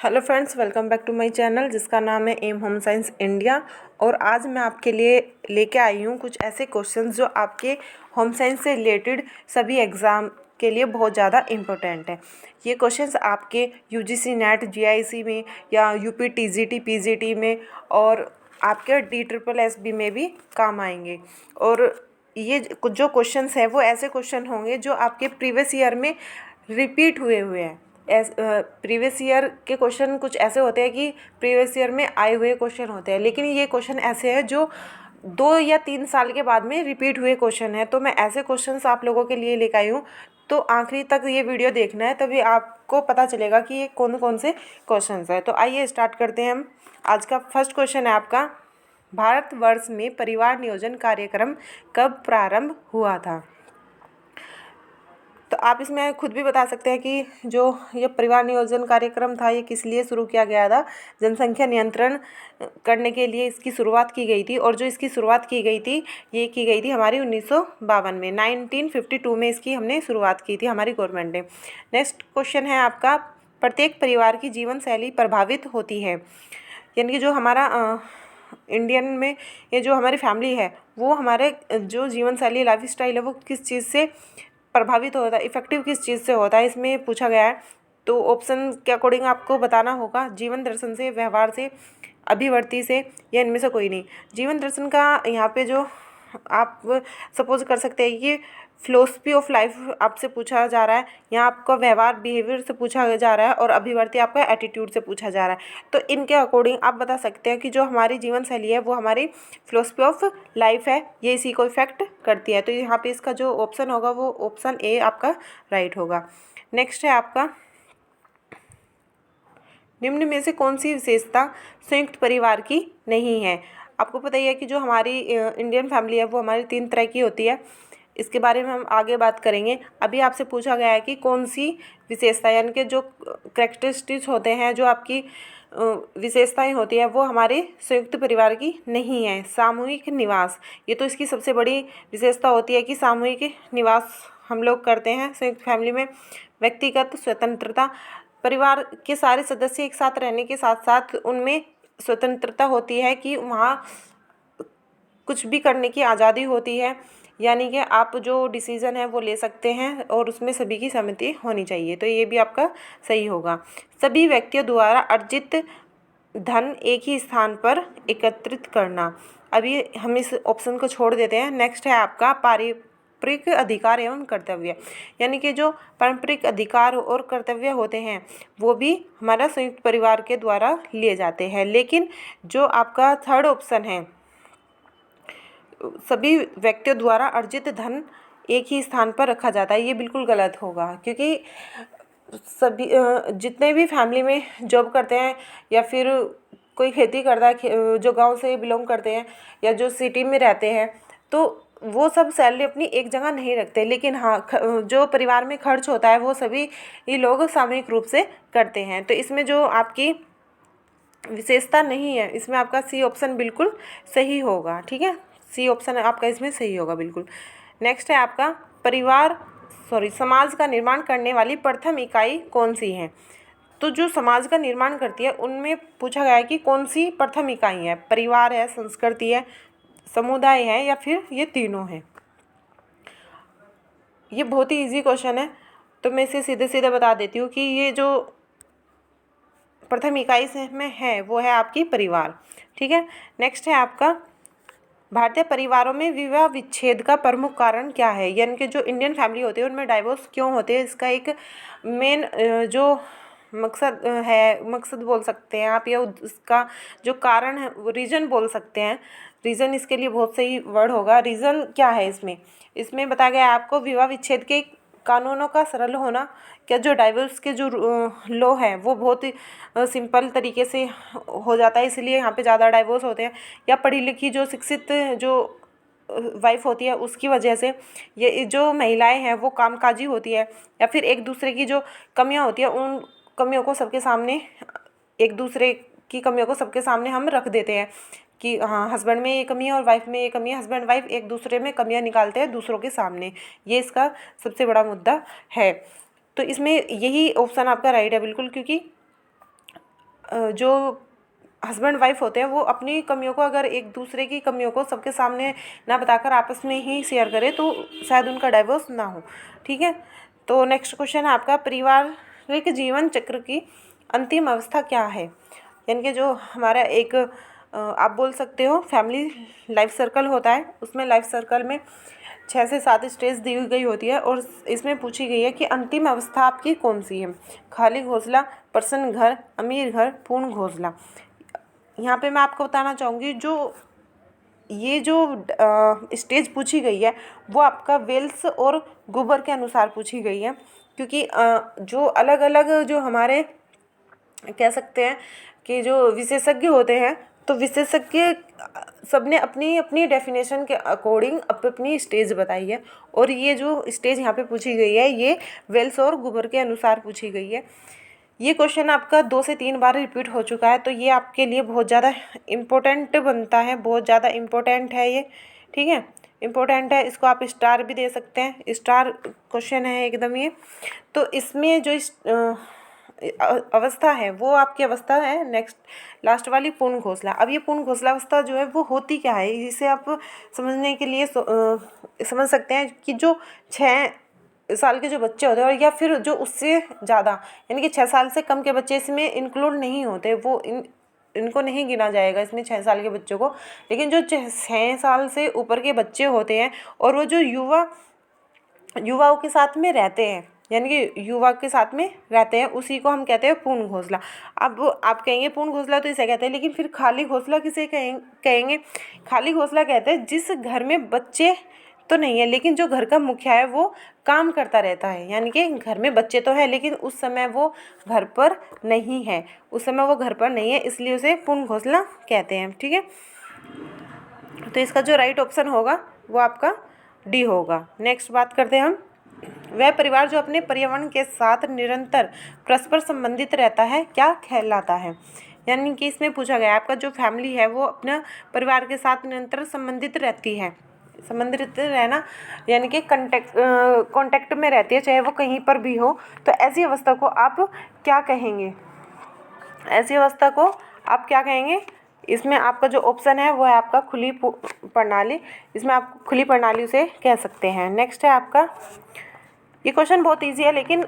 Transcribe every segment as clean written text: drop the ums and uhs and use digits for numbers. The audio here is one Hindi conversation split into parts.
Hello friends, welcome back to my channel जिसका नाम है एम होम साइंस इंडिया। और आज मैं आपके लिए लेके आई हूँ कुछ ऐसे क्वेश्चंस जो आपके होम साइंस से रिलेटेड सभी एग्ज़ाम के लिए बहुत ज़्यादा इम्पोर्टेंट है। ये क्वेश्चंस आपके यूजीसी नेट जीआईसी में या यूपी टीजीटी पीजीटी में और आपके DSSB में भी काम आएंगे। और ये जो क्वेश्चंस हैं वो ऐसे क्वेश्चन होंगे जो आपके प्रीवियस ईयर में रिपीट हुए हैं। प्रीवियस ईयर के क्वेश्चन कुछ ऐसे होते हैं कि प्रीवियस ईयर में आए हुए क्वेश्चन होते हैं, लेकिन ये क्वेश्चन ऐसे हैं जो 2 या 3 साल के बाद में रिपीट हुए क्वेश्चन है। तो मैं ऐसे क्वेश्चंस आप लोगों के लिए लेकर आई हूँ, तो आखिरी तक ये वीडियो देखना है, तभी आपको पता चलेगा कि ये कौन कौन से क्वेश्चंस हैं। तो आइए स्टार्ट करते हैं हम। आज का फर्स्ट क्वेश्चन है आपका, भारतवर्ष में परिवार नियोजन कार्यक्रम कब प्रारंभ हुआ था? तो आप इसमें खुद भी बता सकते हैं कि जो ये परिवार नियोजन कार्यक्रम था ये किस लिए शुरू किया गया था। जनसंख्या नियंत्रण करने के लिए इसकी शुरुआत की गई थी, और जो इसकी शुरुआत की गई थी ये की गई थी हमारी 1952 में, 1952 में इसकी हमने शुरुआत की थी हमारी गवर्नमेंट ने। नेक्स्ट क्वेश्चन है आपका, प्रत्येक परिवार की जीवन शैली प्रभावित होती है, यानी कि जो हमारा इंडियन में ये जो हमारी फैमिली है वो हमारे जो जीवन शैली लाइफ स्टाइल है वो किस चीज़ से प्रभावित होता है, इफेक्टिव किस चीज़ से होता है, इसमें पूछा गया है। तो ऑप्शन के अकॉर्डिंग आपको बताना होगा, जीवन दर्शन से, व्यवहार से, अभिवर्ती से, या इनमें से कोई नहीं। जीवन दर्शन का यहाँ पे जो आप सपोज कर सकते हैं कि फिलोसफी ऑफ लाइफ आपसे पूछा जा रहा है, यहाँ आपका व्यवहार बिहेवियर से पूछा जा रहा है, और अभिवर्ती आपका एटीट्यूड से पूछा जा रहा है। तो इनके अकॉर्डिंग आप बता सकते हैं कि जो हमारी जीवन शैली है वो हमारी फिलोसफी ऑफ लाइफ है, ये इसी को इफेक्ट करती है। तो यहाँ पे इसका जो ऑप्शन होगा वो ऑप्शन ए आपका राइट होगा। नेक्स्ट है आपका, निम्न में से कौन सी विशेषता संयुक्त परिवार की नहीं है? आपको पता ही है कि जो हमारी इंडियन फैमिली है वो हमारी 3 तरह की होती है। इसके बारे में हम आगे बात करेंगे। अभी आपसे पूछा गया है कि कौन सी विशेषता, यानी कि जो करेक्टरिस्टिक्स होते हैं, जो आपकी विशेषताएं होती है वो हमारे संयुक्त परिवार की नहीं है। सामूहिक निवास, ये तो इसकी सबसे बड़ी विशेषता होती है कि सामूहिक निवास हम लोग करते हैं संयुक्त फैमिली में। व्यक्तिगत स्वतंत्रता, परिवार के सारे सदस्य एक साथ रहने के साथ साथ उनमें स्वतंत्रता होती है कि वहाँ कुछ भी करने की आज़ादी होती है, यानी कि आप जो डिसीज़न है वो ले सकते हैं और उसमें सभी की सहमति होनी चाहिए। तो ये भी आपका सही होगा। सभी व्यक्तियों द्वारा अर्जित धन एक ही स्थान पर एकत्रित करना, अभी हम इस ऑप्शन को छोड़ देते हैं। नेक्स्ट है आपका पारंपरिक अधिकार एवं कर्तव्य, यानी कि जो पारंपरिक अधिकार और कर्तव्य होते हैं वो भी हमारा संयुक्त परिवार के द्वारा लिए जाते हैं। लेकिन जो आपका थर्ड ऑप्शन है, सभी व्यक्तियों द्वारा अर्जित धन एक ही स्थान पर रखा जाता है, ये बिल्कुल गलत होगा। क्योंकि सभी जितने भी फैमिली में जॉब करते हैं या फिर कोई खेती करता है, जो गांव से बिलोंग करते हैं या जो सिटी में रहते हैं, तो वो सब सैलरी अपनी एक जगह नहीं रखते। लेकिन हाँ, जो परिवार में खर्च होता है वो सभी ये लोग सामूहिक रूप से करते हैं। तो इसमें जो आपकी विशेषता नहीं है, इसमें आपका सी ऑप्शन बिल्कुल सही होगा। ठीक है, सी ऑप्शन आपका इसमें सही होगा बिल्कुल। नेक्स्ट है आपका, समाज का निर्माण करने वाली प्रथम इकाई कौन सी है? तो जो समाज का निर्माण करती है उनमें पूछा गया है कि कौन सी प्रथम इकाई है, परिवार है, संस्कृति है, समुदाय है, या फिर ये तीनों हैं। ये बहुत ही इजी क्वेश्चन है, तो मैं इसे सीधे सीधे बता देती हूँ कि ये जो प्रथम इकाई से में है वो है आपकी परिवार। ठीक है, नेक्स्ट है आपका, भारतीय परिवारों में विवाह विच्छेद का प्रमुख कारण क्या है? यानी कि जो इंडियन फैमिली होती है उनमें डाइवोर्स क्यों होते हैं, इसका एक मेन जो मकसद बोल सकते हैं आप, या उसका जो कारण है वो रीज़न बोल सकते हैं। रीज़न इसके लिए बहुत सही वर्ड होगा। रीज़न क्या है इसमें बताया गया है आपको, विवाह विच्छेद के कानूनों का सरल होना, क्या जो डाइवोर्स के जो लॉ है वो बहुत ही सिंपल तरीके से हो जाता है, इसलिए यहाँ पे ज़्यादा डाइवोर्स होते हैं। या पढ़ी लिखी जो शिक्षित जो वाइफ होती है उसकी वजह से, ये जो महिलाएं हैं वो कामकाजी होती है, या फिर एक दूसरे की जो कमियां होती है उन कमियों को सबके सामने, एक दूसरे की कमियों को सबके सामने हम रख देते हैं कि हाँ, हस्बैंड में ये कमी है और वाइफ में ये कमी है। हस्बैंड वाइफ एक दूसरे में कमियां निकालते हैं दूसरों के सामने, ये इसका सबसे बड़ा मुद्दा है। तो इसमें यही ऑप्शन आपका राइट है बिल्कुल, क्योंकि जो हस्बैंड वाइफ होते हैं वो अपनी कमियों को, अगर एक दूसरे की कमियों को सबके सामने ना बताकर आपस में ही शेयर करें तो शायद उनका डाइवोर्स ना हो। ठीक है, तो नेक्स्ट क्वेश्चन है आपका, पारिवारिक जीवन चक्र की अंतिम अवस्था क्या है? यानी कि जो हमारा एक आप बोल सकते हो फैमिली लाइफ सर्कल होता है, उसमें लाइफ सर्कल में 6 से 7 स्टेज दी गई होती है और इसमें पूछी गई है कि अंतिम अवस्था आपकी कौन सी है? खाली घोंसला, प्रसन्न घर, अमीर घर, पूर्ण घोंसला। यहाँ पे मैं आपको बताना चाहूँगी ये जो स्टेज पूछी गई है वो आपका वेल्स और गोबर के अनुसार पूछी गई है, क्योंकि जो अलग अलग जो हमारे कह सकते हैं कि जो विशेषज्ञ होते हैं, तो विशेषज्ञ सबने अपनी अपनी डेफिनेशन के अकॉर्डिंग अपनी स्टेज बताई है और ये जो स्टेज यहाँ पे पूछी गई है ये वेल्स और गोबर के अनुसार पूछी गई है। ये क्वेश्चन आपका 2 से 3 बार रिपीट हो चुका है, तो ये आपके लिए बहुत ज़्यादा इम्पोर्टेंट बनता है, बहुत ज़्यादा इम्पोर्टेंट है ये। ठीक है, इम्पोर्टेंट है, इसको आप स्टार भी दे सकते हैं, स्टार क्वेश्चन है एकदम ये। तो इसमें जो अवस्था है वो आपकी अवस्था है नेक्स्ट लास्ट वाली पूर्ण घोंसला। अब ये पूर्ण घोंसला अवस्था जो है वो होती क्या है, इसे आप समझने के लिए समझ सकते हैं कि जो 6 साल के जो बच्चे होते हैं और या फिर जो उससे ज़्यादा यानी कि 6 साल से कम के बच्चे इसमें इंक्लूड नहीं होते, वो इनको नहीं गिना जाएगा इसमें 6 साल के बच्चों को। लेकिन जो 6 साल से ऊपर के बच्चे होते हैं और वो जो युवाओं के साथ में रहते हैं, यानी कि युवा के साथ में रहते हैं, उसी को हम कहते हैं पूर्ण घोंसला। अब आप कहेंगे पूर्ण घोंसला तो इसे कहते हैं, लेकिन फिर खाली घोंसला किसे कहेंगे? खाली घोंसला कहते हैं जिस घर में बच्चे तो नहीं है लेकिन जो घर का मुखिया है वो काम करता रहता है, यानी कि घर में बच्चे तो है लेकिन उस समय वो घर पर नहीं है, उस समय वो घर पर नहीं है, इसलिए उसे पूर्ण घोंसला कहते हैं। ठीक है, तो इसका जो राइट ऑप्शन होगा वो आपका डी होगा। नेक्स्ट बात करते हैं हम, वह परिवार जो अपने पर्यावरण के साथ निरंतर परस्पर संबंधित रहता है क्या कहलाता है? यानी कि इसमें पूछा गया आपका जो फैमिली है वो अपना परिवार के साथ निरंतर संबंधित रहती है, संबंधित रहना यानी कि कांटेक्ट में रहती है, चाहे वो कहीं पर भी हो, तो ऐसी अवस्था को आप क्या कहेंगे? ऐसी अवस्था को आप क्या कहेंगे? इसमें आपका जो ऑप्शन है वो है आपका खुली प्रणाली, इसमें आप खुली प्रणाली से कह सकते हैं। नेक्स्ट है आपका, ये क्वेश्चन बहुत इजी है लेकिन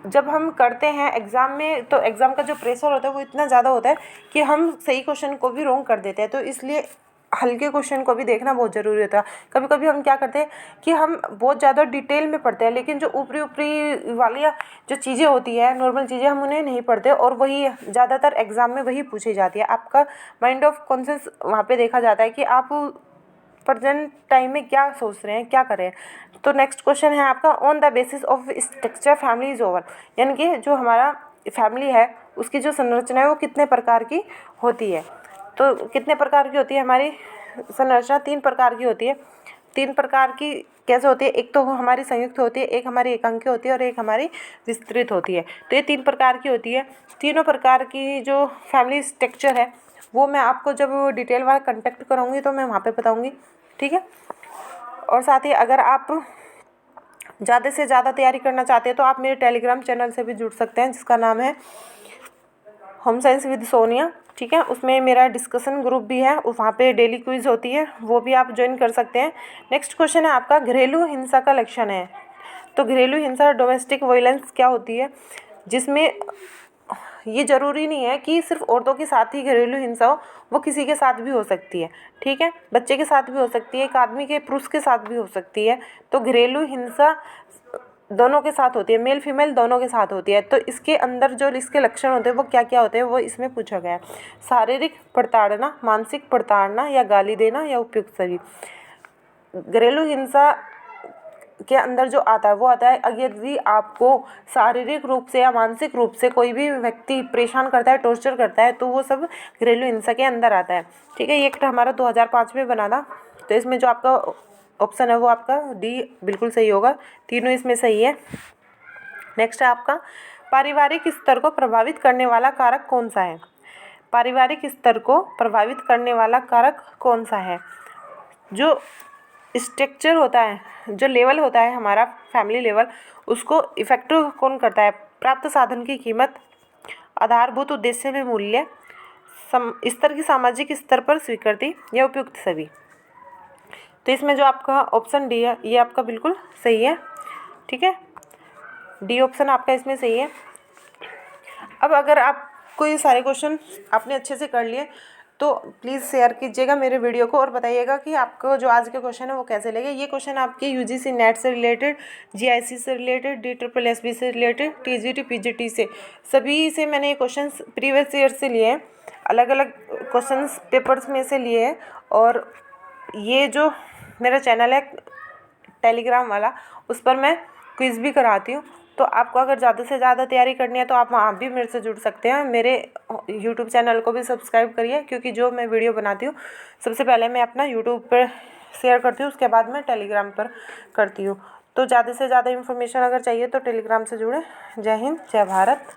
जब हम करते हैं एग्ज़ाम में तो एग्ज़ाम का जो प्रेशर होता है वो इतना ज़्यादा होता है कि हम सही क्वेश्चन को भी रॉन्ग कर देते हैं, तो इसलिए हल्के क्वेश्चन को भी देखना बहुत ज़रूरी होता है। कभी कभी हम क्या करते हैं कि हम बहुत ज़्यादा डिटेल में पढ़ते हैं लेकिन जो ऊपरी ऊपरी वाली जो चीज़ें होती है, नॉर्मल चीज़ें, हम उन्हें नहीं पढ़ते और वही ज़्यादातर एग्ज़ाम में वही पूछी जाती है। आपका माइंड ऑफ कॉन्सेंस वहाँ पे देखा जाता है कि आप प्रेजेंट टाइम में क्या सोच रहे हैं, क्या करें। तो नेक्स्ट क्वेश्चन है आपका, on the basis of structure family is over, यानी कि जो हमारा फैमिली है उसकी जो संरचना है वो कितने प्रकार की होती है? तो कितने प्रकार की होती है हमारी संरचना? 3 प्रकार की होती है। 3 प्रकार की कैसे होती है? एक तो हमारी संयुक्त होती है, एक हमारी एकांकी होती है और एक हमारी विस्तृत होती है। तो ये 3 प्रकार की होती है। तीनों प्रकार की जो फैमिली स्ट्रक्चर है वो मैं आपको जब डिटेल वाला कंटेक्ट कराऊंगी तो मैं वहाँ पे बताऊंगी। ठीक है, और साथ ही अगर आप ज़्यादा से ज़्यादा तैयारी करना चाहते हैं तो आप मेरे टेलीग्राम चैनल से भी जुड़ सकते हैं जिसका नाम है होम साइंस विद सोनिया। ठीक है, उसमें मेरा डिस्कशन ग्रुप भी है, वहाँ पे डेली क्विज होती है, वो भी आप ज्वाइन कर सकते हैं। नेक्स्ट क्वेश्चन है आपका, घरेलू हिंसा का लक्षण है। तो घरेलू हिंसा डोमेस्टिक वायलेंस क्या होती है, जिसमें ये ज़रूरी नहीं है कि सिर्फ औरतों के साथ ही घरेलू हिंसा हो, वो किसी के साथ भी हो सकती है। ठीक है, बच्चे के साथ भी हो सकती है, एक आदमी के पुरुष के साथ भी हो सकती है। तो घरेलू हिंसा दोनों के साथ होती है, मेल फीमेल दोनों के साथ होती है। तो इसके अंदर जो इसके लक्षण होते हैं वो क्या क्या होते हैं वो इसमें पूछा गया है। शारीरिक प्रताड़ना, मानसिक प्रताड़ना या गाली देना या उपयुक्त शरीर। घरेलू हिंसा के अंदर जो आता है वो आता है यदि आपको शारीरिक रूप से या मानसिक रूप से कोई भी व्यक्ति परेशान करता है, टॉर्चर करता है, तो वो सब घरेलू हिंसा के अंदर आता है। ठीक है, ये एक्ट हमारा 2005 में बना था। तो इसमें जो आपका ऑप्शन है वो आपका डी बिल्कुल सही होगा, तीनों इसमें सही है। नेक्स्ट है आपका, पारिवारिक स्तर को प्रभावित करने वाला कारक कौन सा है? पारिवारिक स्तर को प्रभावित करने वाला कारक कौन सा है? जो स्ट्रक्चर होता है, जो लेवल होता है हमारा फैमिली लेवल, उसको इफेक्टिव कौन करता है? प्राप्त साधन की कीमत, आधारभूत उद्देश्य में मूल्य, स्तर की सामाजिक स्तर पर स्वीकृति या उपयुक्त सभी। तो इसमें जो आपका ऑप्शन डी है ये आपका बिल्कुल सही है। ठीक है, डी ऑप्शन आपका इसमें सही है। अब अगर आपको ये सारे क्वेश्चन आपने अच्छे से कर लिए तो प्लीज़ शेयर कीजिएगा मेरे वीडियो को और बताइएगा कि आपको जो आज के क्वेश्चन है वो कैसे लगे। ये क्वेश्चन आपके यूजीसी नेट से रिलेटेड, जीआईसी से रिलेटेड, DSSB से रिलेटेड, टीजीटी पीजीटी से, सभी से मैंने ये क्वेश्चन प्रीवियस ईयर से लिए हैं, अलग अलग क्वेश्चन पेपर्स में से लिए हैं। और ये जो मेरा चैनल है टेलीग्राम वाला, उस पर मैं क्विज़ भी कराती हूँ। तो आपको अगर ज़्यादा से ज़्यादा तैयारी करनी है तो आप वहाँ भी मेरे से जुड़ सकते हैं। मेरे यूट्यूब चैनल को भी सब्सक्राइब करिए, क्योंकि जो मैं वीडियो बनाती हूँ सबसे पहले मैं अपना यूट्यूब पर शेयर करती हूँ, उसके बाद मैं टेलीग्राम पर करती हूँ। तो ज़्यादा से ज़्यादा इन्फॉर्मेशन अगर चाहिए तो टेलीग्राम से जुड़ें। जय हिंद, जय भारत।